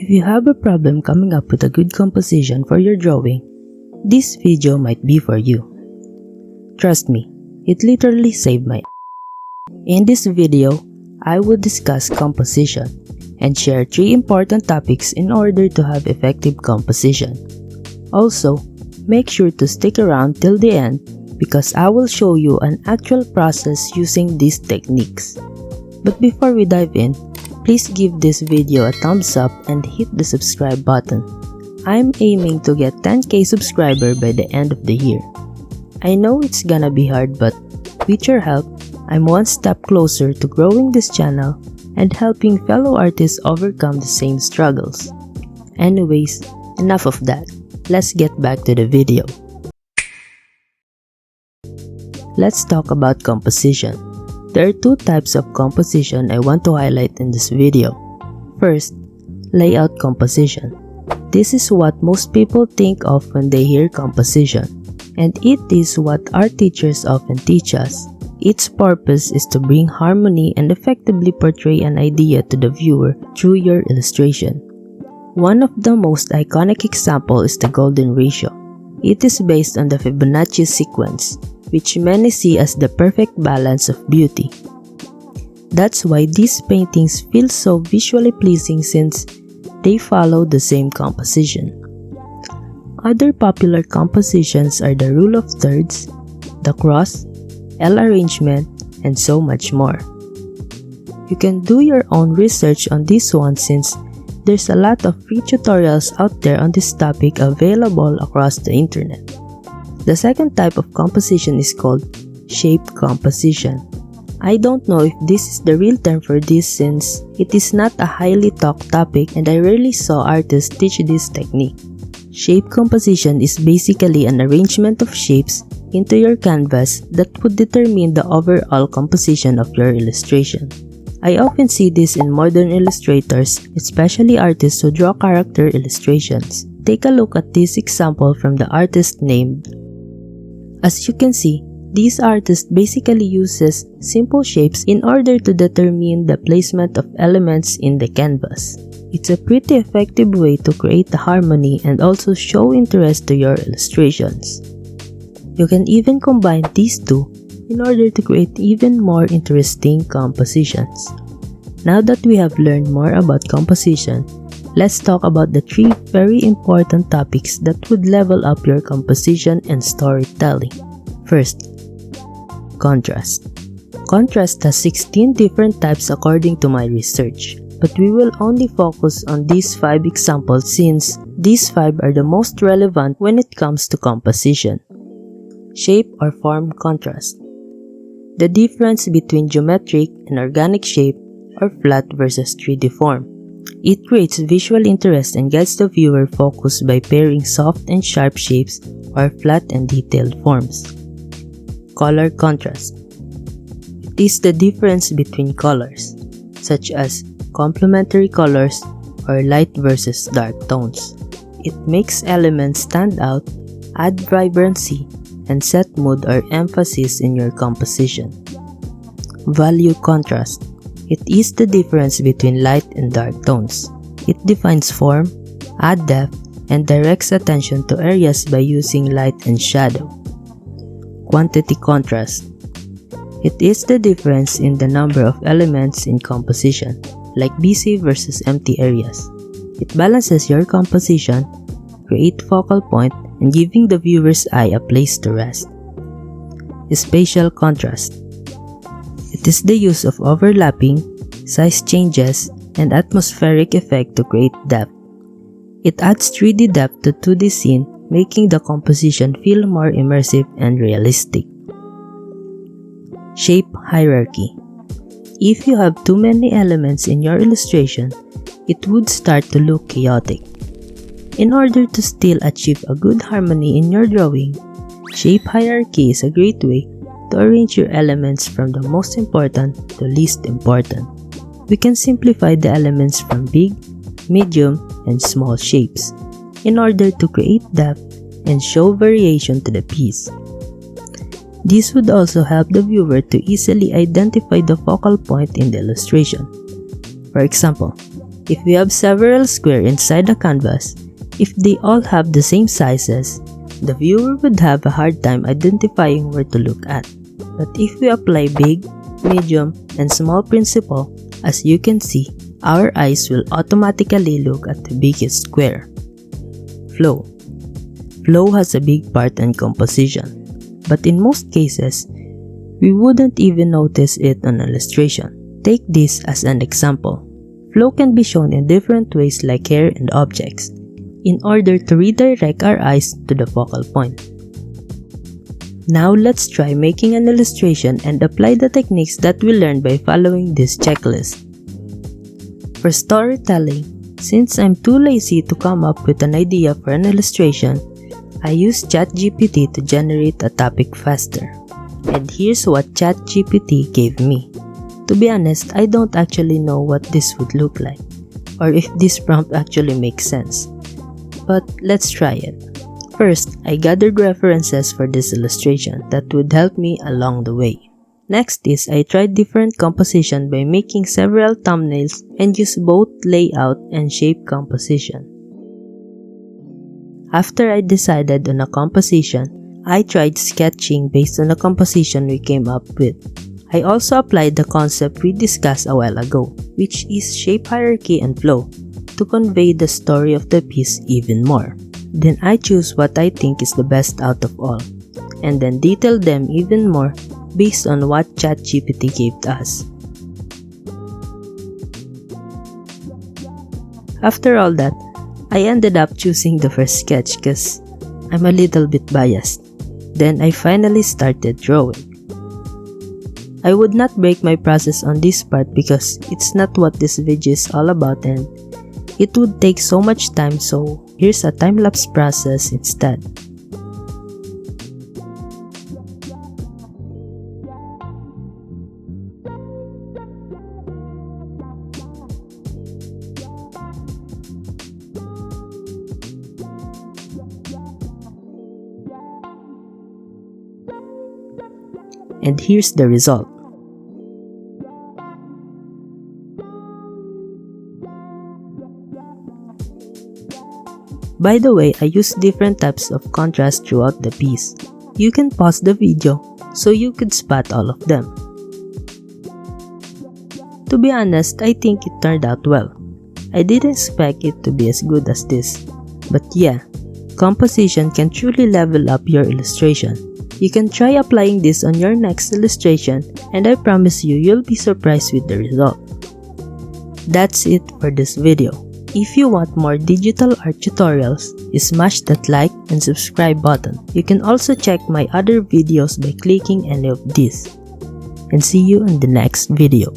If you have a problem coming up with a good composition for your drawing, this video might be for you. Trust me, it literally saved my In this video, I will discuss composition and share 3 important topics in order to have effective composition. Also, make sure to stick around till the end because I will show you an actual process using these techniques. But before we dive in, please give this video a thumbs up and hit the subscribe button. I'm aiming to get 10k subscribers by the end of the year. I know it's gonna be hard, but with your help, I'm one step closer to growing this channel and helping fellow artists overcome the same struggles. Anyways, enough of that. Let's get back to the video. Let's talk about composition. There are 2 types of composition I want to highlight in this video. First, layout composition. This is what most people think of when they hear composition, and it is what our teachers often teach us. Its purpose is to bring harmony and effectively portray an idea to the viewer through your illustration. One of the most iconic examples is the golden ratio. It is based on the Fibonacci sequence, which many see as the perfect balance of beauty. That's why these paintings feel so visually pleasing since they follow the same composition. Other popular compositions are the rule of thirds, the cross, L arrangement, and so much more. You can do your own research on this one since there's a lot of free tutorials out there on this topic available across the internet. The second type of composition is called shape composition. I don't know if this is the real term for this since it is not a highly talked topic and I rarely saw artists teach this technique. Shape composition is basically an arrangement of shapes into your canvas that would determine the overall composition of your illustration. I often see this in modern illustrators, especially artists who draw character illustrations. Take a look at this example from the artist named. As you can see, this artist basically uses simple shapes in order to determine the placement of elements in the canvas. It's a pretty effective way to create the harmony and also show interest to your illustrations. You can even combine these two in order to create even more interesting compositions. Now that we have learned more about composition, let's talk about the 3 very important topics that would level up your composition and storytelling. First, contrast. Contrast has 16 different types according to my research, but we will only focus on these 5 examples since these 5 are the most relevant when it comes to composition. Shape or form contrast. The difference between geometric and organic shape or flat versus 3D form. It creates visual interest and gets the viewer focused by pairing soft and sharp shapes or flat and detailed forms. Color contrast. It is the difference between colors, such as complementary colors or light versus dark tones. It makes elements stand out, add vibrancy, and set mood or emphasis in your composition. Value contrast. It is the difference between light and dark tones. It defines form, adds depth, and directs attention to areas by using light and shadow. Quantity contrast. It is the difference in the number of elements in composition, like busy versus empty areas. It balances your composition, create focal point, and giving the viewer's eye a place to rest. Spatial contrast. It is the use of overlapping, size changes, and atmospheric effect to create depth. It adds 3D depth to 2D scene, making the composition feel more immersive and realistic. Shape hierarchy. If you have too many elements in your illustration, it would start to look chaotic. In order to still achieve a good harmony in your drawing, shape hierarchy is a great way to arrange your elements from the most important to least important. We can simplify the elements from big, medium, and small shapes in order to create depth and show variation to the piece. This would also help the viewer to easily identify the focal point in the illustration. For example, If we have several squares inside the canvas, if they all have the same sizes, the viewer would have a hard time identifying where to look at. But if we apply big, medium, and small principle, as you can see, our eyes will automatically look at the biggest square. Flow. Flow has a big part in composition, but in most cases, we wouldn't even notice it on illustration. Take this as an example. Flow can be shown in different ways like hair and objects, in order to redirect our eyes to the focal point. Now let's try making an illustration and apply the techniques that we learned by following this checklist. For storytelling, since I'm too lazy to come up with an idea for an illustration, I use ChatGPT to generate a topic faster. And here's what ChatGPT gave me. To be honest, I don't actually know what this would look like, or if this prompt actually makes sense. But let's try it. First, I gathered references for this illustration that would help me along the way. Next is I tried different composition by making several thumbnails and used both layout and shape composition. After I decided on a composition, I tried sketching based on the composition we came up with. I also applied the concept we discussed a while ago, which is shape hierarchy and flow, to convey the story of the piece even more. Then I choose what I think is the best out of all, and then detail them even more based on what ChatGPT gave us. After all that, I ended up choosing the first sketch because I'm a little bit biased. Then I finally started drawing. I would not break my process on this part because it's not what this video is all about and it would take so much time, so here's a time-lapse process instead. And here's the result. By the way, I use different types of contrast throughout the piece. You can pause the video so you could spot all of them. To be honest, I think it turned out well. I didn't expect it to be as good as this. But yeah, composition can truly level up your illustration. You can try applying this on your next illustration and I promise you'll be surprised with the result. That's it for this video. If you want more digital art tutorials, smash that like and subscribe button. You can also check my other videos by clicking any of these. And see you in the next video.